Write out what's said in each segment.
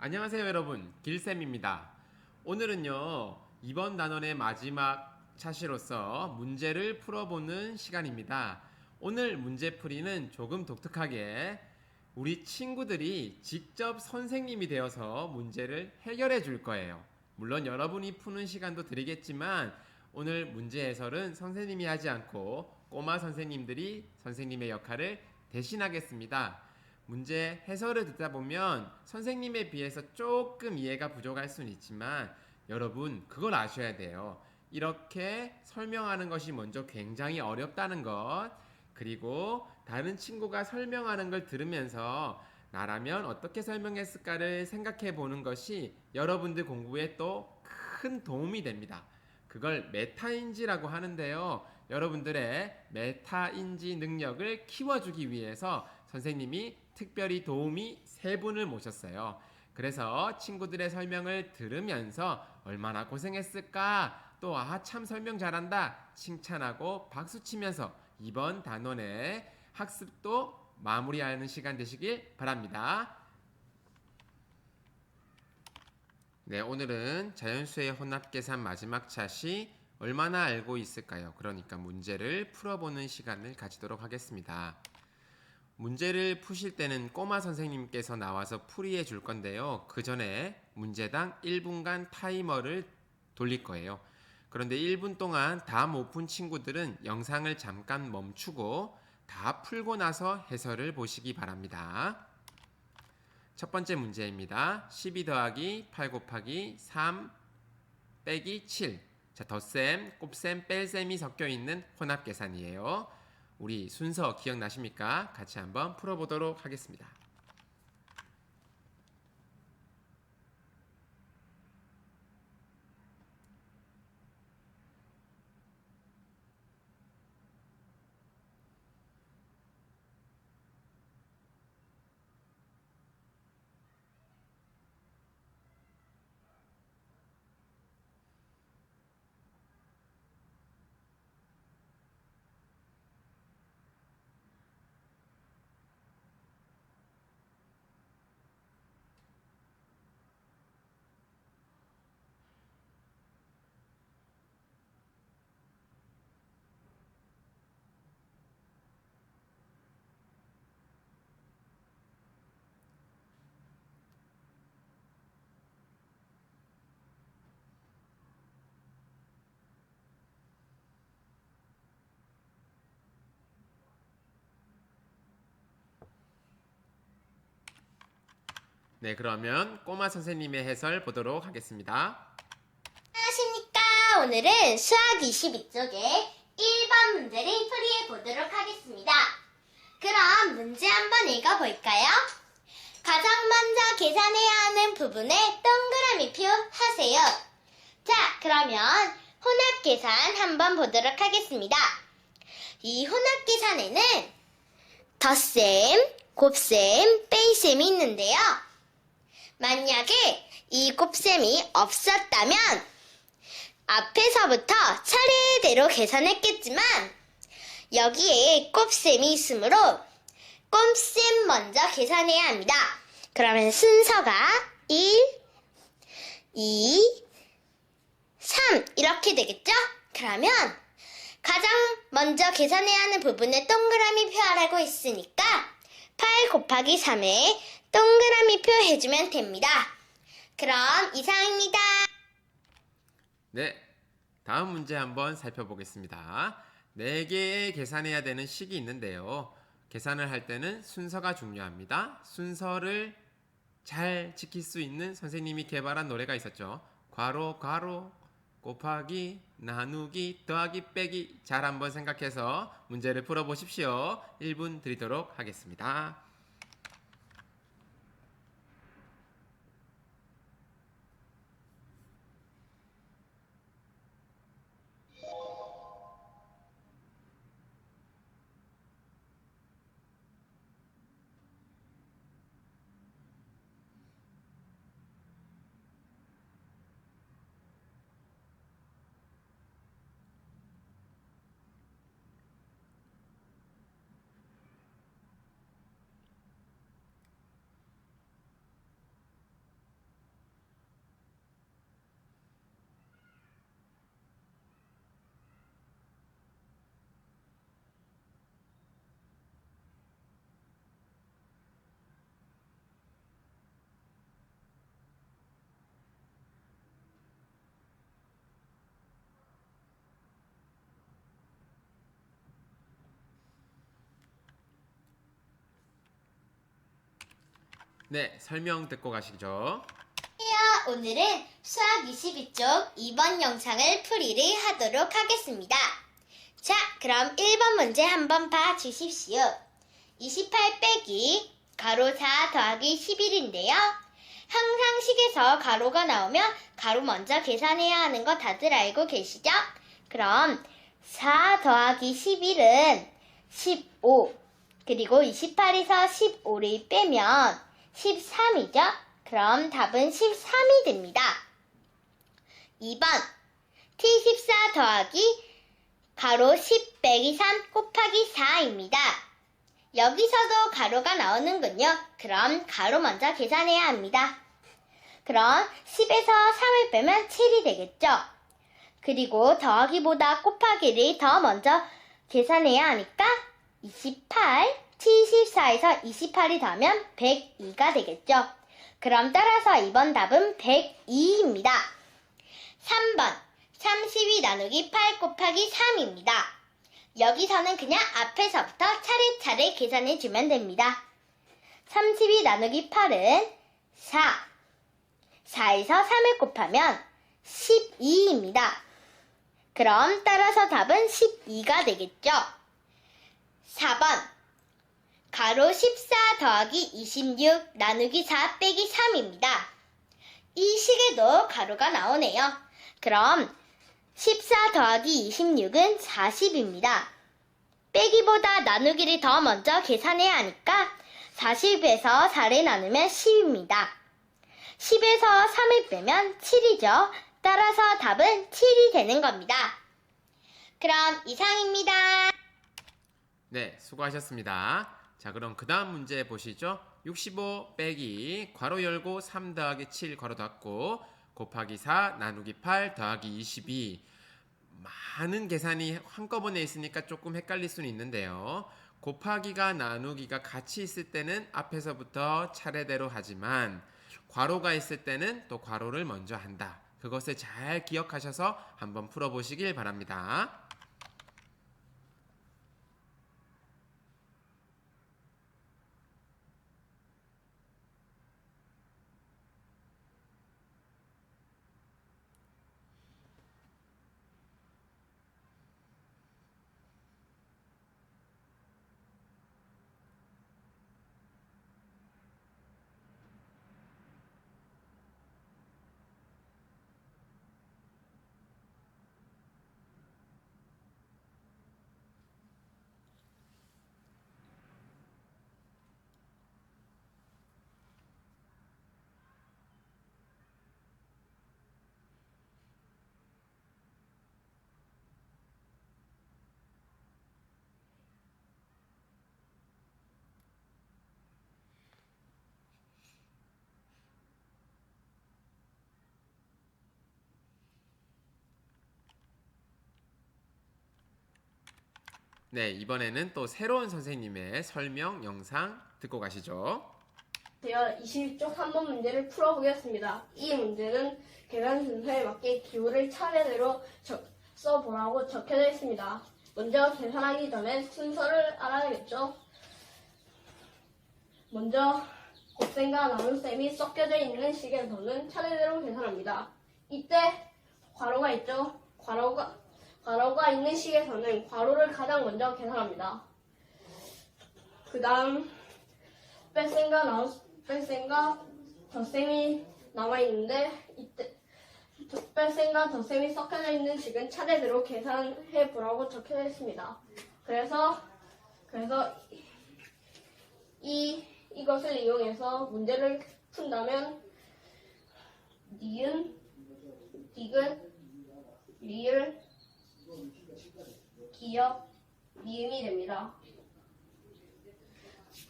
안녕하세요 여러분, 길쌤입니다. 오늘은요 이번 단원의 마지막 차시로서 문제를 풀어보는 시간입니다. 오늘 문제풀이는 조금 독특하게 우리 친구들이 직접 선생님이 되어서 문제를 해결해 줄 거예요. 물론 여러분이 푸는 시간도 드리겠지만 오늘 문제 해설은 선생님이 하지 않고 꼬마 선생님들이 선생님의 역할을 대신하겠습니다. 문제 해설을 듣다 보면 선생님에 비해서 조금 이해가 부족할 수는 있지만 여러분 그걸 아셔야 돼요. 이렇게 설명하는 것이 먼저 굉장히 어렵다는 것, 그리고 다른 친구가 설명하는 걸 들으면서 나라면 어떻게 설명했을까를 생각해 보는 것이 여러분들 공부에 또 큰 도움이 됩니다. 그걸 메타인지라고 하는데요. 여러분들의 메타인지 능력을 키워주기 위해서 선생님이 특별히 도우미 3분을 모셨어요. 그래서 친구들의 설명을 들으면서 얼마나 고생했을까, 또 참 설명 잘한다 칭찬하고 박수치면서 이번 단원의 학습도 마무리하는 시간 되시길 바랍니다. 네, 오늘은 자연수의 혼합계산 마지막 차시 얼마나 알고 있을까요? 그러니까 문제를 풀어보는 시간을 가지도록 하겠습니다. 문제를 푸실 때는 꼬마 선생님께서 나와서 풀이해 줄 건데요. 그 전에 문제당 1분간 타이머를 돌릴 거예요. 그런데 1분 동안 다 못 푼 친구들은 영상을 잠깐 멈추고 다 풀고 나서 해설을 보시기 바랍니다. 첫 번째 문제입니다. 12 더하기 8 곱하기 3 빼기 7. 자, 덧셈, 곱셈, 뺄셈이 섞여 있는 혼합 계산이에요. 우리 순서 기억나십니까? 같이 한번 풀어보도록 하겠습니다. 네, 그러면 꼬마 선생님의 해설 보도록 하겠습니다. 안녕하십니까. 오늘은 수학 22쪽에 1번 문제를 풀이해 보도록 하겠습니다. 그럼 문제 한번 읽어볼까요? 가장 먼저 계산해야 하는 부분에 동그라미 표 하세요. 자, 그러면 혼합 계산 한번 보도록 하겠습니다. 이 혼합 계산에는 덧셈, 곱셈, 뺄셈이 있는데요. 만약에 이 곱셈이 없었다면 앞에서부터 차례대로 계산했겠지만 여기에 곱셈이 있으므로 곱셈 먼저 계산해야 합니다. 그러면 순서가 1, 2, 3 이렇게 되겠죠? 그러면 가장 먼저 계산해야 하는 부분에 동그라미 표하라고 했으니까 8 곱하기 3에 동그라미 표 해주면 됩니다. 그럼 이상입니다. 네, 다음 문제 한번 살펴보겠습니다. 4개의 계산해야 되는 식이 있는데요. 계산을 할 때는 순서가 중요합니다. 순서를 잘 지킬 수 있는 선생님이 개발한 노래가 있었죠. 괄호, 괄호, 곱하기, 나누기, 더하기, 빼기. 잘 한번 생각해서 문제를 풀어보십시오. 1분 드리도록 하겠습니다. 네, 설명 듣고 가시죠. 오늘은 수학 22쪽 2번 영상을 풀이를 하도록 하겠습니다. 자, 그럼 1번 문제 한번 봐주십시오. 28 빼기 가로 4 더하기 11인데요. 항상 식에서 가로가 나오면 가로 먼저 계산해야 하는 거 다들 알고 계시죠? 그럼 4 더하기 11은 15, 그리고 28에서 15를 빼면 13이죠? 그럼 답은 13이 됩니다. 2번 T14 더하기 가로 10 빼기 3 곱하기 4입니다. 여기서도 가로가 나오는군요. 그럼 가로 먼저 계산해야 합니다. 그럼 10에서 3을 빼면 7이 되겠죠? 그리고 더하기보다 곱하기를 더 먼저 계산해야 하니까 28, T14에서 28이 더하면 102가 되겠죠? 그럼 따라서 이번 답은 102입니다. 3번 32 나누기 8 곱하기 3입니다. 여기서는 그냥 앞에서부터 차례차례 계산해주면 됩니다. 32 나누기 8은 4, 4에서 3을 곱하면 12입니다. 그럼 따라서 답은 12가 되겠죠? 4번 가로 14 더하기 26 나누기 4 빼기 3입니다. 이 식에도 가로가 나오네요. 그럼 14 더하기 26은 40입니다. 빼기보다 나누기를 더 먼저 계산해야 하니까 40에서 4를 나누면 10입니다. 10에서 3을 빼면 7이죠. 따라서 답은 7이 되는 겁니다. 그럼 이상입니다. 네, 수고하셨습니다. 자, 그럼 그 다음 문제 보시죠. 65 빼기 괄호 열고 3 더하기 7 괄호 닫고 곱하기 4 나누기 8 더하기 22. 많은 계산이 한꺼번에 있으니까 조금 헷갈릴 수는 있는데요. 곱하기가 나누기가 같이 있을 때는 앞에서부터 차례대로 하지만 괄호가 있을 때는 또 괄호를 먼저 한다. 그것을 잘 기억하셔서 한번 풀어보시길 바랍니다. 네, 이번에는 또 새로운 선생님의 설명 영상 듣고 가시죠. 제가 22쪽 3번 문제를 풀어보겠습니다. 이 문제는 계산 순서에 맞게 기호를 차례대로 써보라고 적혀져 있습니다. 먼저 계산하기 전에 순서를 알아야겠죠. 먼저 곱셈과 나눗셈이 섞여져 있는 식에서는 차례대로 계산합니다. 이때 괄호가 있죠. 괄호가 있는 식에서는 괄호를 가장 먼저 계산합니다. 그 다음 뺄셈과 덧셈이 남아있는데 이때 뺄셈과 덧셈이 섞여져 있는 식은 차례대로 계산해 보라고 적혀져 있습니다. 그래서 이것을 이용해서 문제를 푼다면 니은, 디귿, 리을, 기역, 미음이 됩니다.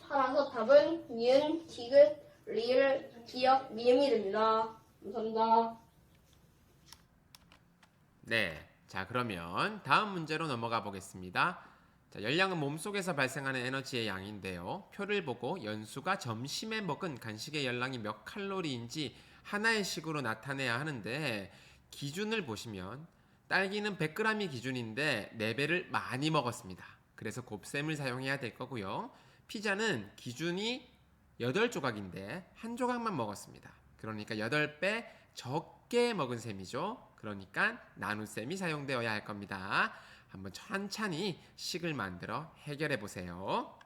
따라서 답은 니은, 디귿, 리을, 기역, 미음이 됩니다. 감사합니다. 네, 자 그러면 다음 문제로 넘어가 보겠습니다. 자, 열량은 몸속에서 발생하는 에너지의 양인데요. 표를 보고 연수가 점심에 먹은 간식의 열량이 몇 칼로리인지 하나의 식으로 나타내야 하는데 기준을 보시면 딸기는 100g이 기준인데 4배를 많이 먹었습니다. 그래서 곱셈을 사용해야 될 거고요. 피자는 기준이 8조각인데 한 조각만 먹었습니다. 그러니까 8배 적게 먹은 셈이죠. 그러니까 나눗셈이 사용되어야 할 겁니다. 한번 천천히 식을 만들어 해결해 보세요.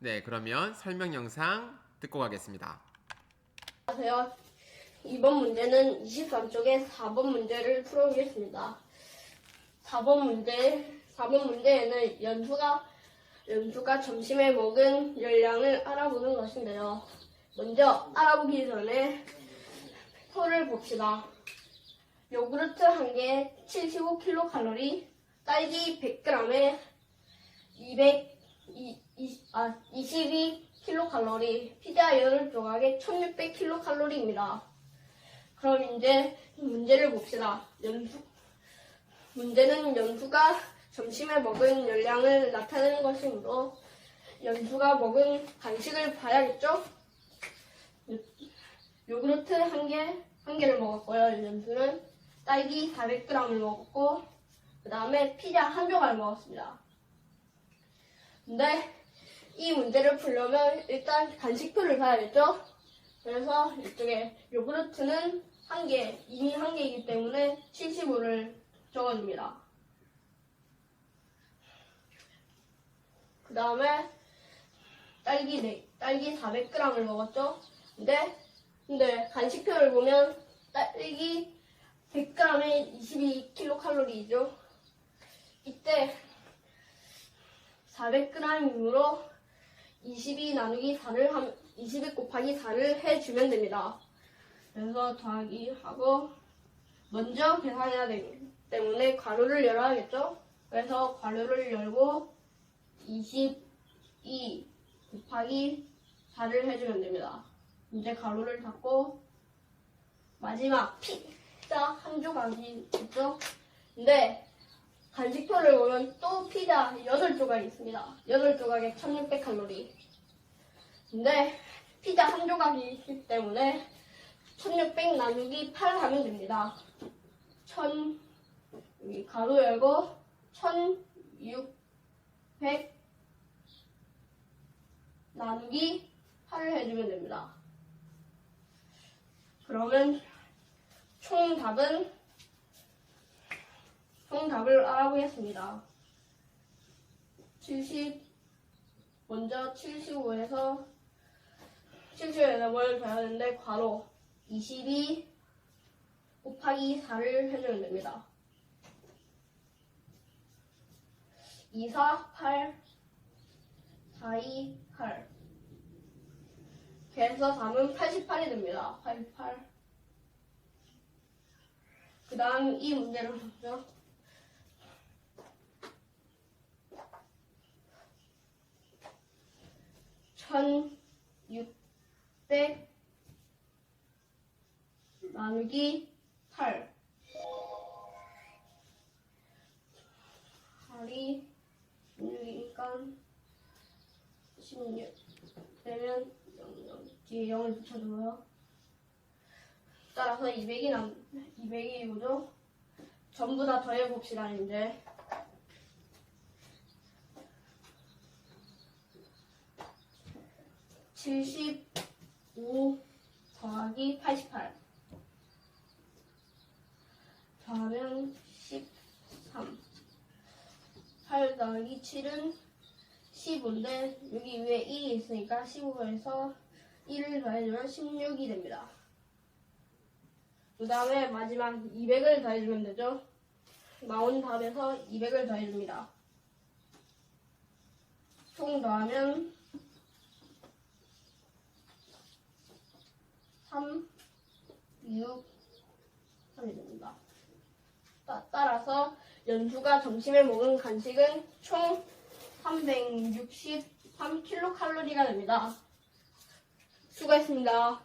네, 그러면 설명 영상 듣고 가겠습니다. 안녕하세요. 이번 문제는 23쪽의 4번 문제를 풀어보겠습니다. 4번 문제에는 연수가 점심에 먹은 열량을 알아보는 것인데요. 먼저 알아보기 전에 표를 봅시다. 요구르트 1개에 75kcal, 딸기 100g에 22kcal, 피자 8조각에 1600kcal입니다. 그럼 이제 문제를 봅시다. 문제는 연수가 점심에 먹은 열량을 나타내는 것이므로 연수가 먹은 간식을 봐야겠죠? 요구르트 1개를 먹었고요. 연수는 딸기 400g을 먹었고 그 다음에 피자 1조각을 먹었습니다. 근데 이 문제를 풀려면 일단 간식표를 봐야겠죠? 그래서 이쪽에 요구르트는 1개, 이미 1개이기 때문에 75를 적어줍니다. 그 다음에 딸기 400g을 먹었죠? 근데 간식표를 보면 딸기 100g에 22kcal이죠. 이때 400g이므로 22 곱하기 4를 해주면 됩니다. 그래서 더하기 하고 먼저 계산해야 되기 때문에 괄호를 열어야겠죠? 그래서 괄호를 열고 22 곱하기 4를 해주면 됩니다. 이제 가로를 닫고 마지막 피자 1조각이 있죠? 근데 간식표를 보면 또 피자 8조각이 있습니다. 8조각에 1600칼로리. 근데 피자 1조각이 있기 때문에 1600 나누기 8 하면 됩니다. 여기 가로 열고 1600 나누기 8을 해주면 됩니다. 그러면 총답을 알아보겠습니다. 먼저 75에서 뭘 줘야 되는데 괄호 22 곱하기 4를 해주면 됩니다. 2, 4, 8, 4, 2, 8. 그래서 답은 88이 됩니다. 88. 그 다음 이 문제를 보죠. (1600) 나누기 8. 8이 16이니까 16 되면 뒤에 0을 붙여줘요. 따라서 200이 뭐죠? 전부 다 더해봅시다, 이제. 75 더하기 88. 더하면 13. 8 더하기 7은 15인데 여기 위에 1이 있으니까 15에서 1을 더해주면 16이 됩니다. 그 다음에 마지막 200을 더해주면 되죠. 나온 답에서 200을 더해줍니다. 총 더하면 3, 6, 3이 됩니다. 따라서 연수가 점심에 먹은 간식은 총 363kcal가 됩니다. 수고했습니다.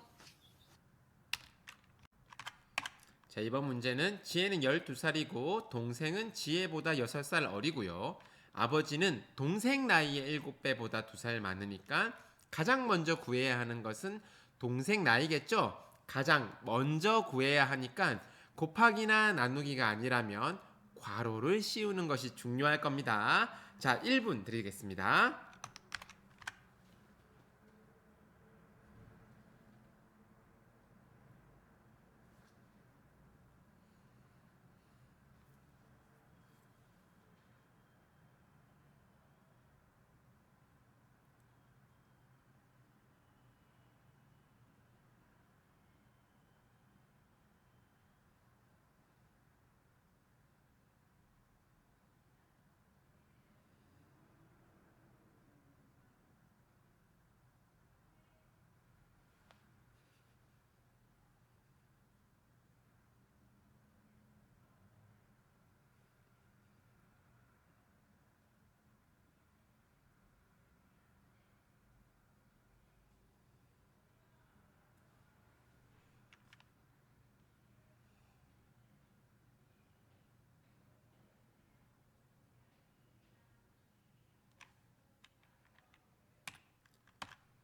자, 이번 문제는 지혜는 12살이고 동생은 지혜보다 6살 어리고요. 아버지는 동생 나이의 7배보다 2살 많으니까 가장 먼저 구해야 하는 것은 동생 나이겠죠? 가장 먼저 구해야 하니까 곱하기나 나누기가 아니라면 괄호를 씌우는 것이 중요할 겁니다. 자, 1분 드리겠습니다.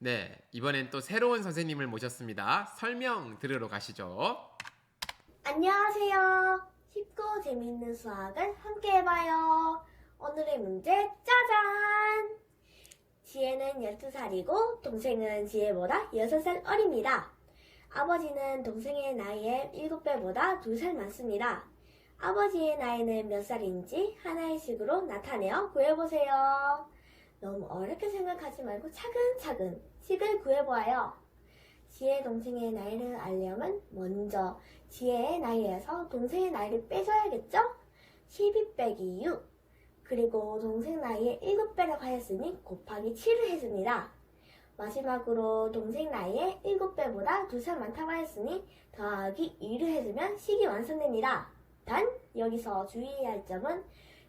네, 이번엔 또 새로운 선생님을 모셨습니다. 설명 들으러 가시죠. 안녕하세요. 쉽고 재미있는 수학을 함께 해봐요. 오늘의 문제 짜잔! 지혜는 12살이고 동생은 지혜보다 6살 어립니다. 아버지는 동생의 나이에 7배보다 2살 많습니다. 아버지의 나이는 몇 살인지 하나의 식으로 나타내어 구해보세요. 너무 어렵게 생각하지 말고 차근차근 식을 구해보아요. 지혜 동생의 나이를 알려면 먼저 지혜의 나이에서 동생의 나이를 빼줘야겠죠? 12 빼기 6 그리고 동생 나이에 7배라고 하였으니 곱하기 7을 해줍니다. 마지막으로 동생 나이에 7배보다 2살 많다고 하였으니 더하기 2를 해주면 식이 완성됩니다. 단 여기서 주의해야 할 점은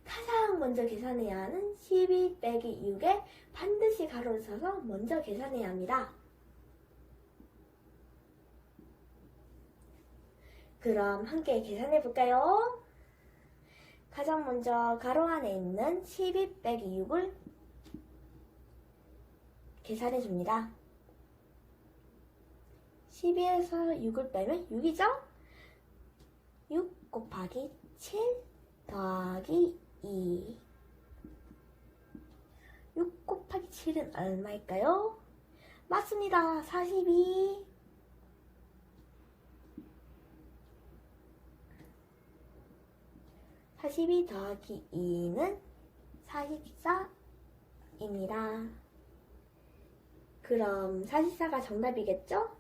가장 먼저 계산해야 하는 12 빼기 6에 반드시 가로를 써서 먼저 계산해야 합니다. 그럼 함께 계산해 볼까요? 가장 먼저 가로 안에 있는 12 빼기 6을 계산해 줍니다. 12에서 6을 빼면 6이죠? 6 곱하기 7 더하기 2 6 곱하기 7은 얼마일까요? 맞습니다. 42 42 더하기 2는 44입니다. 그럼 44가 정답이겠죠?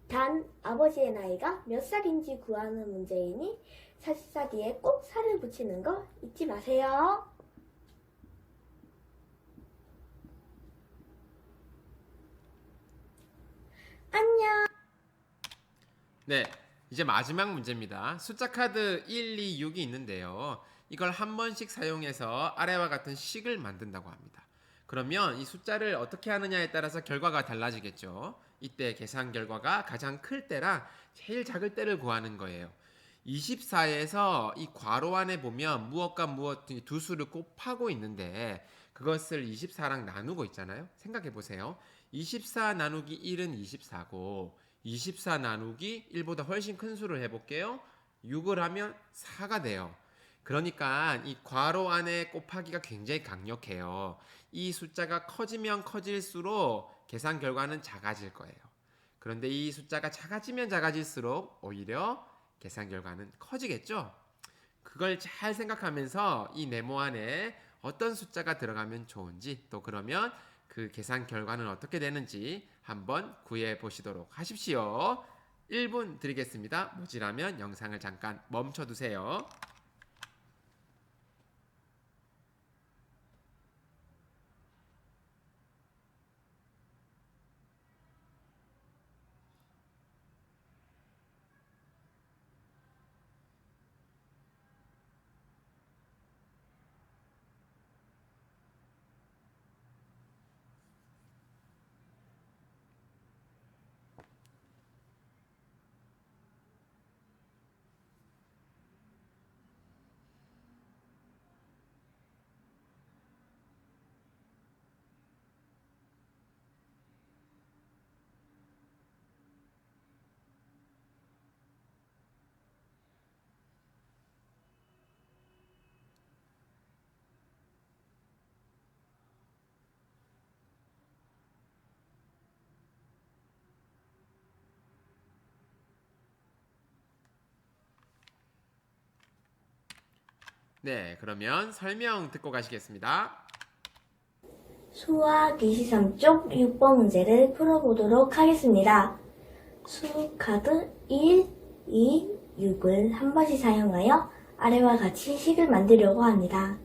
단 아버지의 나이가 몇 살인지 구하는 문제이니 44 뒤에 꼭 살을 붙이는 거 잊지 마세요. 안녕. 네, 이제 마지막 문제입니다. 숫자 카드 1, 2, 6이 있는데요. 이걸 한 번씩 사용해서 아래와 같은 식을 만든다고 합니다. 그러면 이 숫자를 어떻게 하느냐에 따라서 결과가 달라지겠죠. 이때 계산 결과가 가장 클 때랑 제일 작을 때를 구하는 거예요. 24에서 이 괄호 안에 보면 무엇과 무엇 두 수를 곱하고 있는데 그것을 24랑 나누고 있잖아요. 생각해 보세요. 24 나누기 1은 24고 24 나누기 1보다 훨씬 큰 수를 해볼게요. 6을 하면 4가 돼요. 그러니까 이 괄호 안에 곱하기가 굉장히 강력해요. 이 숫자가 커지면 커질수록 계산 결과는 작아질 거예요. 그런데 이 숫자가 작아지면 작아질수록 오히려 계산 결과는 커지겠죠? 그걸 잘 생각하면서 이 네모 안에 어떤 숫자가 들어가면 좋은지, 또 그러면 그 계산 결과는 어떻게 되는지 한번 구해 보시도록 하십시오. 1분 드리겠습니다. 모자라면 영상을 잠깐 멈춰 두세요. 네, 그러면 설명 듣고 가시겠습니다. 수학 23쪽 6번 문제를 풀어보도록 하겠습니다. 수카드 1, 2, 6을 한 번씩 사용하여 아래와 같이 식을 만들려고 합니다.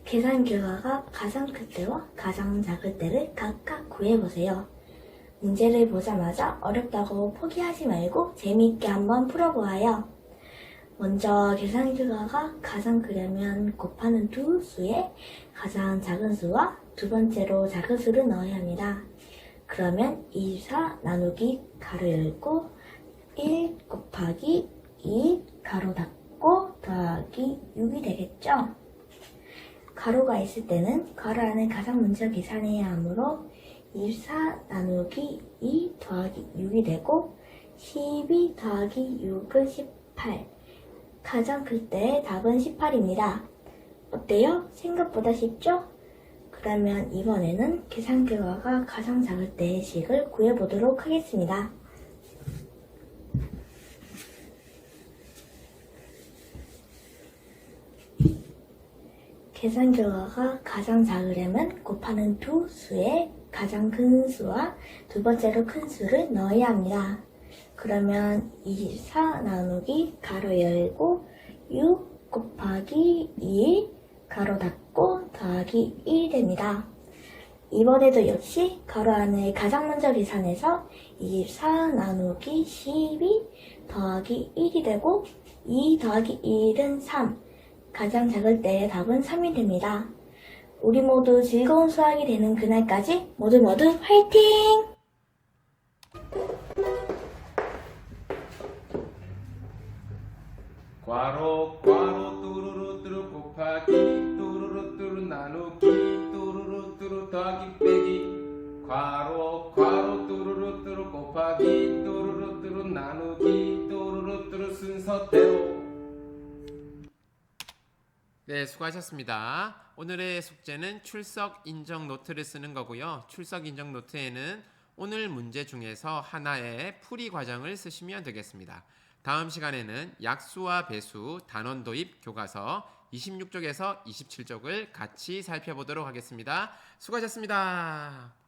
계산 결과가 가장 클 때와 가장 작을 때를 각각 구해보세요. 문제를 보자마자 어렵다고 포기하지 말고 재미있게 한번 풀어보아요. 먼저 계산 결과가 가장 크려면 곱하는 두 수에 가장 작은 수와 두 번째로 작은 수를 넣어야 합니다. 그러면 24 나누기 가로 열고 1 곱하기 2 가로 닫고 더하기 6이 되겠죠? 가로가 있을 때는 가로 안에 가장 먼저 계산해야 하므로 24 나누기 2 더하기 6이 되고 12 더하기 6은 18. 가장 클 때 답은 18입니다. 어때요? 생각보다 쉽죠? 그러면 이번에는 계산 결과가 가장 작을 때의 식을 구해보도록 하겠습니다. 계산 결과가 가장 작으려면 곱하는 두 수에 가장 큰 수와 두 번째로 큰 수를 넣어야 합니다. 그러면 24 나누기 가로 열고 6 곱하기 2 가로 닫고 더하기 1이 됩니다. 이번에도 역시 가로 안을 가장 먼저 계산해서 24 나누기 12 더하기 1이 되고 2 더하기 1은 3. 가장 작을 때의 답은 3이 됩니다. 우리 모두 즐거운 수학이 되는 그날까지 모두 화이팅! 괄호 뚜루루 뚜루 곱하기 뚜루루 뚜루 나누기 뚜루루 뚜루 더하기 빼기 괄호 뚜루루 뚜루 곱하기 뚜루루 뚜루 나누기 뚜루루 뚜루 순서대로. 네, 수고하셨습니다. 오늘의 숙제는 출석 인정 노트를 쓰는 거고요. 출석 인정 노트에는 오늘 문제 중에서 하나의 풀이 과정을 쓰시면 되겠습니다. 다음 시간에는 약수와 배수, 단원 도입 교과서 26쪽에서 27쪽을 같이 살펴보도록 하겠습니다. 수고하셨습니다.